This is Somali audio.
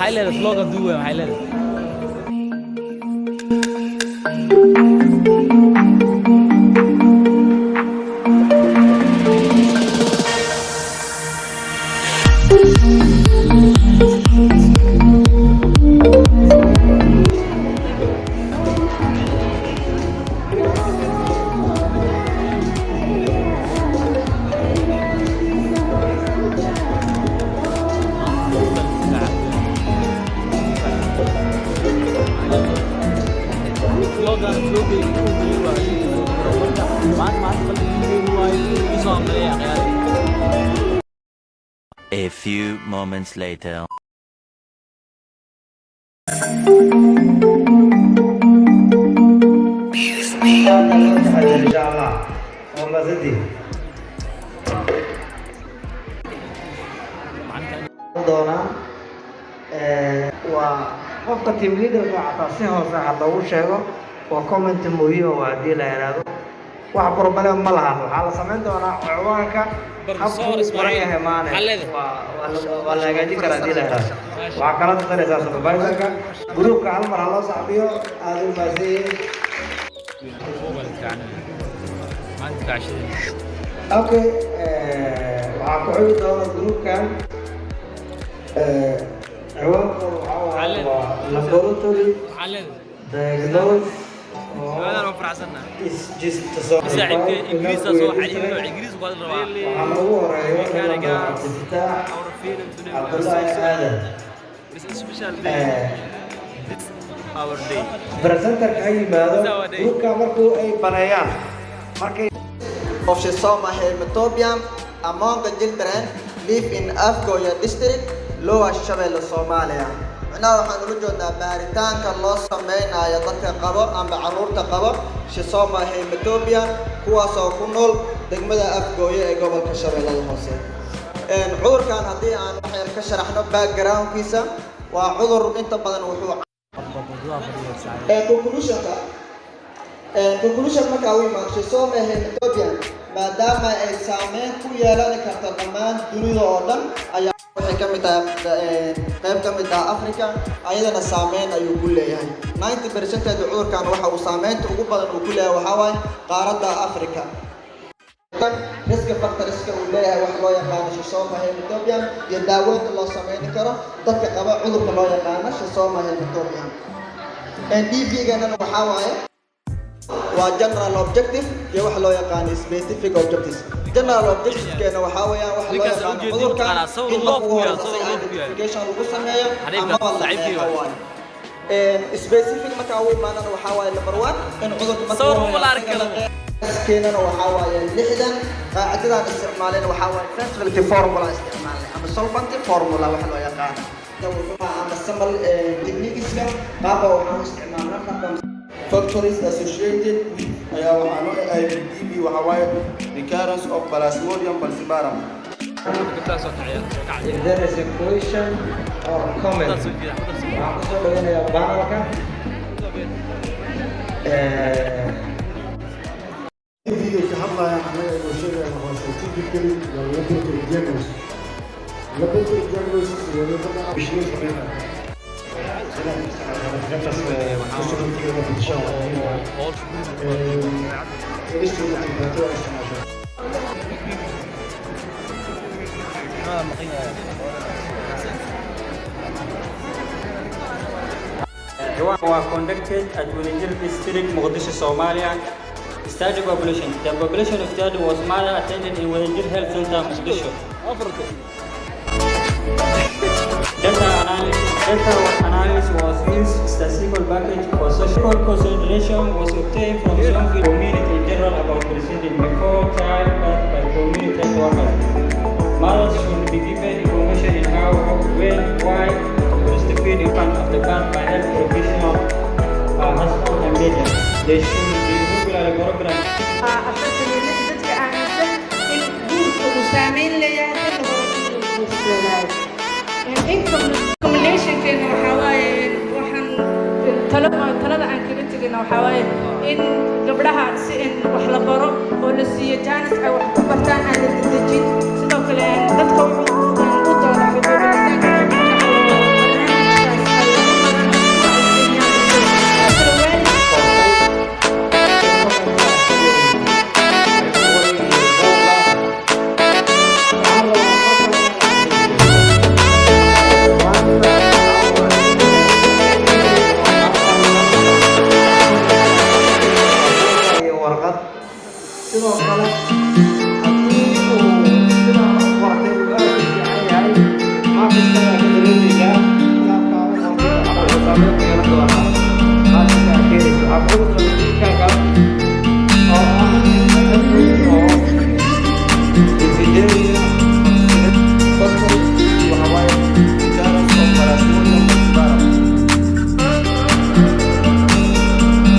حيلة سلوغان دوه حيلة A few moments later. qofka team leader-ka xataa si hoose hadda uu sheego waa comment muhiim oo hadii la yiraahdo wax problem ma laha waxa la sameyn doonaa ciwaanka habku ismarayahay maana waa la hagaajin karaa hadii la yiraahdo waxa kala tatanaysaa supervisor-ka groupka hal mar loo saxbiyo aad u maasay okay waxa ku xigi doona groupkan ciwaanka laboratory diagnose هذا ما فرحنا is just to solve ساعد انجليزي صح انجليزي قال راه كان قاعد عبد الله آدم بس سبيشال داي اور داي برزنتر كاي ماده روكا markuu ay banayaan markay of Somali Ethiopian among the children live in Afgoya district lower Shabelle Somalia waxaan ugu joognaa baaritaanka loo sameynayo dadka qabo ama caruurta qabo Somali Ethiopian kuwaas oo ku nool degmada Afgoya ee gobolka Shabeellaha Hoose cudurkan hadii aan wax ka sharaxno background-kiisa waa cudur inta badan wuxuu conclusion marka uu imaanay Somali Ethiopian maadaama ay saameyn ku yeelan karto dhammaan dunida oo dhan ayaa waxay ka mid tahay qayb ka mid ah Afrika ayadana saameyn ayuu ku leeyahay 90% cudurkan waxa uu saameynta ugu badan uu ku leeyahay waxa waaye qaaradda Afrika risk factor-iska uu leeyahay wax loo yaqaan Somali Ethiopian iyo daaweynta loo sameyn karo dadka qaba cudurka loo yaqaan Somali Ethiopian DV-gana waxa waaye waa general objective iyo wax loo yaqaan specific objectives general objectives keena waxa weeyaan wax loo yaqaan cudurkan in lagu identification lagu sameeyo ama specific marka uu imaanana waxa waaye number 1 in cudurka marka كيننا وحاوي لحدا قاعدين استعمالين وحاوي فاسفلتي فورمولا استعمالين أما solvent فورمولا وحلو يقان أما السمل تكنيكسنا بابا وحاوي استعمالنا factories associated with IBDB وحاوي recurrence of plasmodium falciparum. If there is a question or comment, video في حلقة عملية المشاريع المخصصين بالكلمة لابد الجاموس لابد الجاموس ولابد بشيء صغيرة was conducted at Unijir district, Mogadishu, Somalia. Study population. The population of study was mother attended in Unijir Health Center, Mogadishu. Data analysis was used. Statistical package for social consideration was obtained from some community in general about proceeding before childbirth by community workers. Mothers should be given information in how, when, why to breastfeed infant after birth by health professional, husband and media. They should be regularly programmed. combination keena waxa waaye waxaan talada aan kaga tegayna waxa waaye in gabdhaha si in wax la baro oo la siiyo jaanis ay wax ku bartaan aan la dedejin sidoo kale dadka u doona sidoo kale